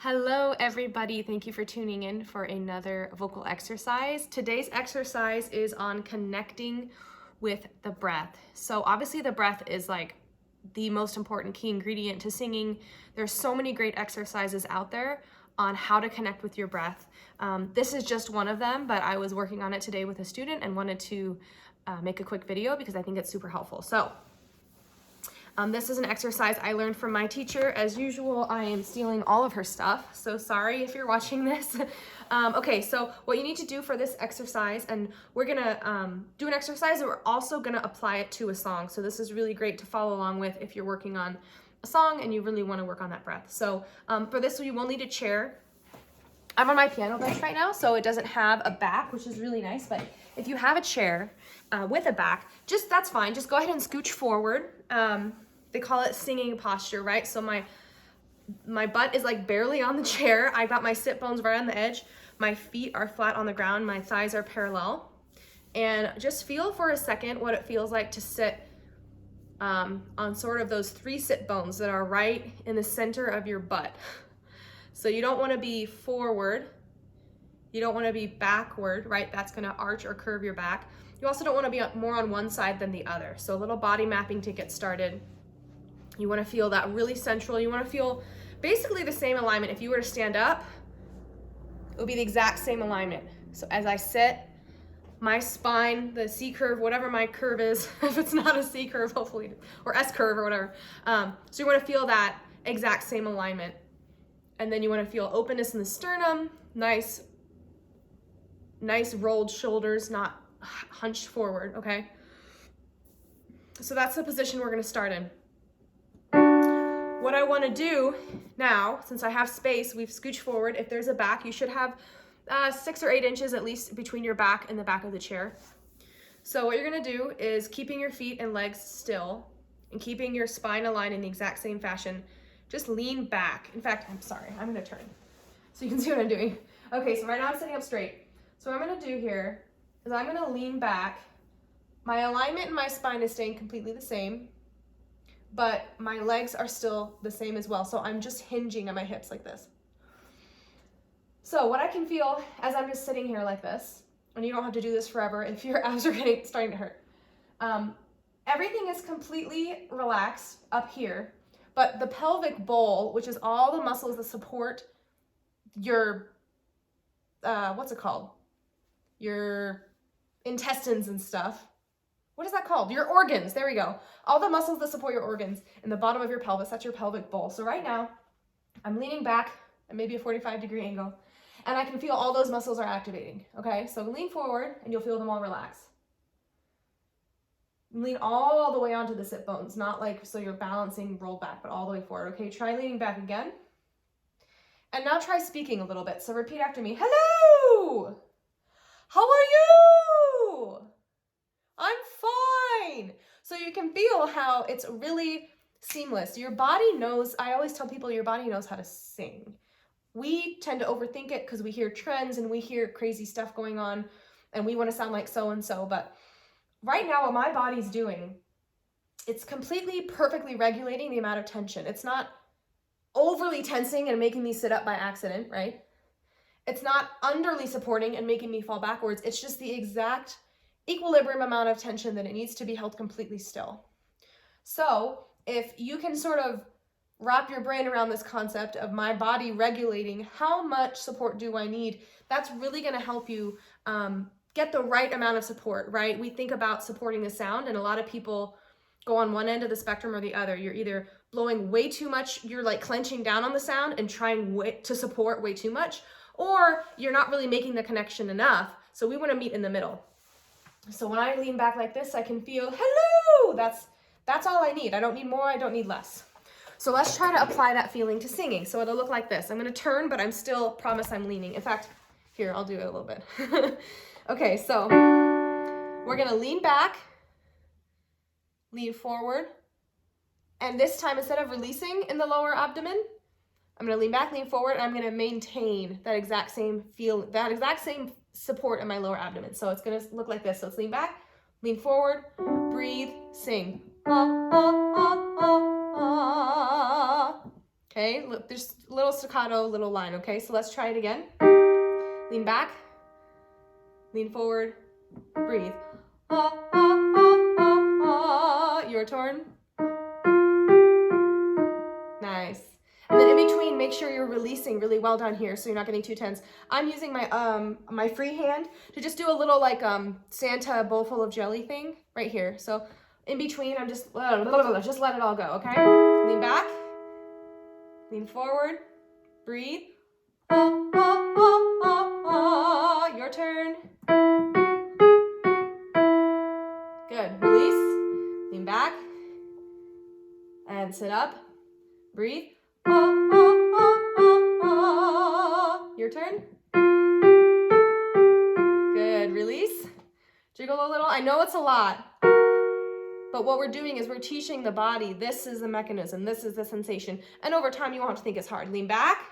Hello everybody, thank you for tuning in for another vocal exercise. Today's exercise is on connecting with the breath. So obviously the breath is like the most important key ingredient to singing. There's so many great exercises out there on how to connect with your breath. This is just one of them, but I was working on it today with a student and wanted to make a quick video because I think it's super helpful. So this is an exercise I learned from my teacher. As usual, I am stealing all of her stuff, so sorry if you're watching this. Okay, so what you need to do for this exercise, and we're gonna do an exercise and we're also gonna apply it to a song. So this is really great to follow along with if you're working on a song and you really wanna work on that breath. So for this, you will need a chair. I'm on my piano bench right now, so it doesn't have a back, which is really nice, but if you have a chair with a back, that's fine. Just go ahead and scooch forward. They call it singing posture, right? So my butt is like barely on the chair. I got my sit bones right on the edge. My feet are flat on the ground. My thighs are parallel. And just feel for a second what it feels like to sit on sort of those three sit bones that are right in the center of your butt. So you don't want to be forward. You don't want to be backward, right? That's going to arch or curve your back. You also don't want to be more on one side than the other. So a little body mapping to get started. You want to feel that really central. You want to feel basically the same alignment. If you were to stand up, it would be the exact same alignment. So as I sit, my spine, the C curve, whatever my curve is, if it's not a C curve, hopefully, or S curve or whatever. So you want to feel that exact same alignment. And then you want to feel openness in the sternum, nice rolled shoulders, not hunched forward, okay? So that's the position we're going to start in. What I want to do now, since I have space, we've scooched forward. If there's a back, you should have 6 or 8 inches at least between your back and the back of the chair. So what you're going to do is keeping your feet and legs still and keeping your spine aligned in the exact same fashion. Just lean back. In fact, I'm sorry, I'm going to turn so you can see what I'm doing. Okay, so right now I'm sitting up straight. So what I'm going to do here is I'm going to lean back. My alignment in my spine is staying completely the same, but my legs are still the same as well. So I'm just hinging at my hips like this. So what I can feel as I'm just sitting here like this, and you don't have to do this forever if your abs are starting to hurt. Everything is completely relaxed up here, but the pelvic bowl, which is all the muscles that support your, what's it called? Your intestines and stuff. What is that called? Your organs, there we go. All the muscles that support your organs in the bottom of your pelvis, that's your pelvic bowl. So right now, I'm leaning back at maybe a 45-degree angle, and I can feel all those muscles are activating, okay? So lean forward, and you'll feel them all relax. Lean all the way onto the sit bones, not like so you're balancing rolled back, but all the way forward, okay? Try leaning back again. And now try speaking a little bit. So repeat after me. Hello! How are you? I'm fine. So you can feel how it's really seamless. Your body knows, I always tell people your body knows how to sing. We tend to overthink it because we hear trends and we hear crazy stuff going on and we want to sound like so-and-so. But right now what my body's doing, it's completely perfectly regulating the amount of tension. It's not overly tensing and making me sit up by accident, right? It's not underly supporting and making me fall backwards. It's just the exact equilibrium amount of tension that it needs to be held completely still. So if you can sort of wrap your brain around this concept of my body regulating how much support do I need, that's really going to help you get the right amount of support, right? We think about supporting the sound, and a lot of people go on one end of the spectrum or the other. You're either blowing way too much, you're like clenching down on the sound and trying to support way too much, or you're not really making the connection enough. So we want to meet in the middle. So when I lean back like this, I can feel, hello, that's all I need. I don't need more, I don't need less. So let's try to apply that feeling to singing. So it'll look like this. I'm going to turn, but I'm still, promise I'm leaning. In fact, here, I'll do it a little bit. Okay, so we're going to lean back, lean forward, and this time instead of releasing in the lower abdomen, I'm going to lean back, lean forward, and I'm going to maintain that exact same support in my lower abdomen. So it's going to look like this. So it's lean back, lean forward, breathe, sing. Ah, ah, ah, ah, ah. Okay, look, there's a little staccato, little line, okay? So let's try it again. Lean back, lean forward, breathe. Ah, ah, ah, ah, ah. Your turn. Nice. And then in between, make sure you're releasing really well down here so you're not getting too tense. I'm using my my free hand to just do a little like Santa bowl full of jelly thing right here. So in between, I'm just let it all go, okay? Lean back, lean forward, breathe. Ah, ah, ah, ah, ah. Your turn. Good. Release. Lean back. And sit up. Breathe. Ah, ah, ah, ah, ah. Your turn. Good. Release. Jiggle a little. I know it's a lot, but what we're doing is we're teaching the body this is the mechanism, this is the sensation. And over time, you won't have to think it's hard. Lean back.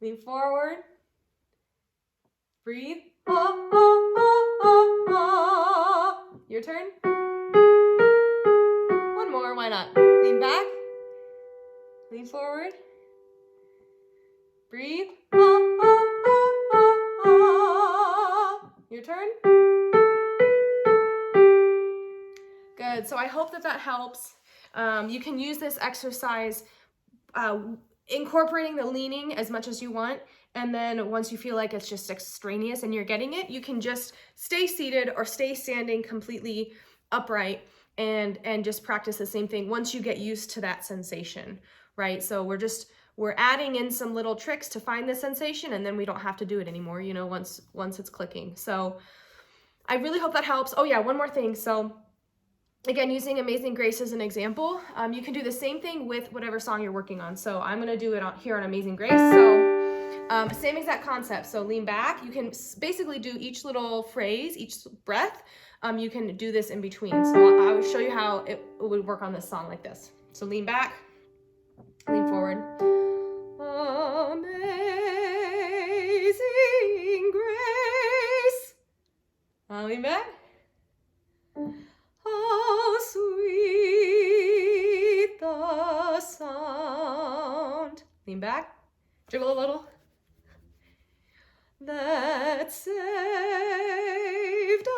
Lean forward. Breathe. Ah, ah, ah, ah, ah. Your turn. One more. Why not? Lean back. Lean forward. Breathe. Ah, ah, ah, ah, ah. Your turn. Good. So I hope that helps. You can use this exercise incorporating the leaning as much as you want. And then once you feel like it's just extraneous and you're getting it, you can just stay seated or stay standing completely upright and just practice the same thing once you get used to that sensation, right? So we're adding in some little tricks to find the sensation, and then we don't have to do it anymore, you know, once it's clicking. So I really hope that helps. Oh yeah, one more thing. So again, using Amazing Grace as an example, you can do the same thing with whatever song you're working on. So I'm gonna do it here on Amazing Grace. So same exact concept. So lean back. You can basically do each little phrase, each breath. You can do this in between. So I will show you how it would work on this song like this. So lean back, lean forward. Amazing grace. Lean back. How sweet the sound. Lean back. Jiggle a little. That saved a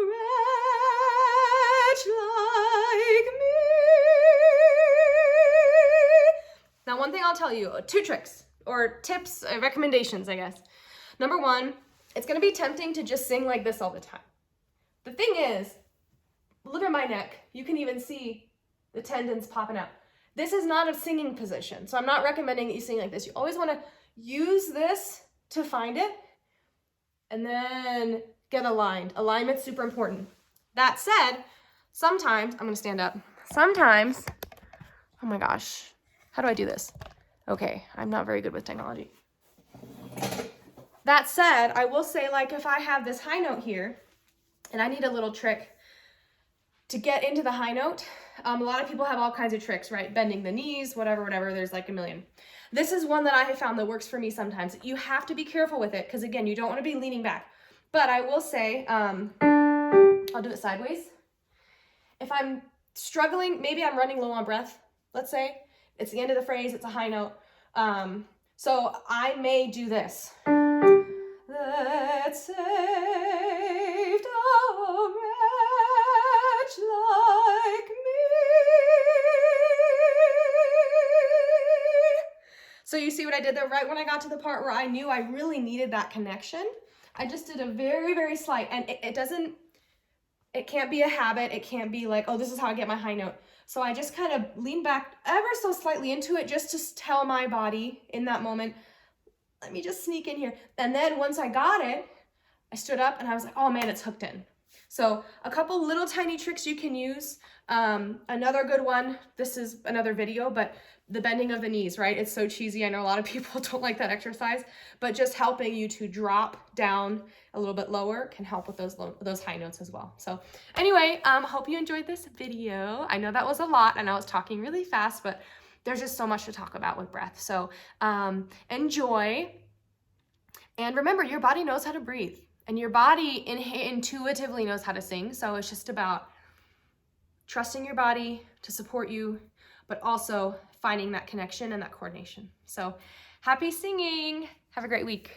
wretch like me. Now, one thing I'll tell you, 2 tricks or tips, recommendations, I guess. Number 1, it's going to be tempting to just sing like this all the time. The thing is, look at my neck. You can even see the tendons popping out. This is not a singing position, so I'm not recommending that you sing like this. You always want to use this to find it and then get aligned. Alignment's super important. That said, sometimes, I'm going to stand up. Sometimes, oh my gosh, how do I do this? Okay, I'm not very good with technology. That said, I will say, like, if I have this high note here and I need a little trick to get into the high note, a lot of people have all kinds of tricks, right? Bending the knees, whatever, there's like a million. This is one that I have found that works for me sometimes. You have to be careful with it because, again, you don't want to be leaning back. But I will say, I'll do it sideways. If I'm struggling, maybe I'm running low on breath, let's say. It's the end of the phrase, it's a high note. So I may do this. That saved a wretch like me. So you see what I did there? Right when I got to the part where I knew I really needed that connection, I just did a very, very slight, and it can't be a habit. It can't be like, oh, this is how I get my high note. So I just kind of leaned back ever so slightly into it just to tell my body in that moment, let me just sneak in here. And then once I got it, I stood up and I was like, oh man, it's hooked in. So a couple little tiny tricks you can use. Another good one, this is another video, but the bending of the knees, right? It's so cheesy. I know a lot of people don't like that exercise, but just helping you to drop down a little bit lower can help with those high notes as well. So anyway, hope you enjoyed this video. I know that was a lot and I was talking really fast, but there's just so much to talk about with breath. So enjoy. And remember, your body knows how to breathe and your body intuitively knows how to sing. So it's just about trusting your body to support you, but also finding that connection and that coordination. So happy singing. Have a great week.